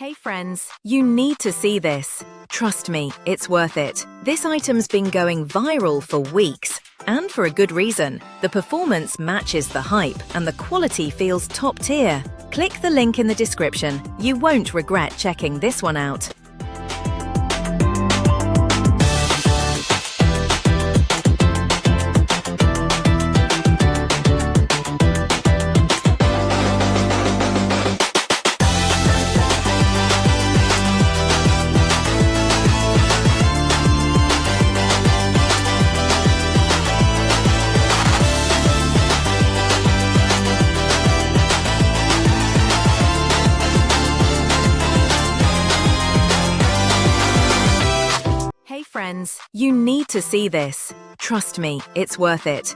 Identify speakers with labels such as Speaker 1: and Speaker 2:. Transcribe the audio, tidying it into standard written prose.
Speaker 1: Hey friends, you need to see this. Trust me, it's worth it. This item's been going viral for weeks, and for a good reason. The performance matches the hype, and the quality feels top tier. Click the link in the description. You won't regret checking this one out. Hey friends, you need to see this. Trust me, it's worth it.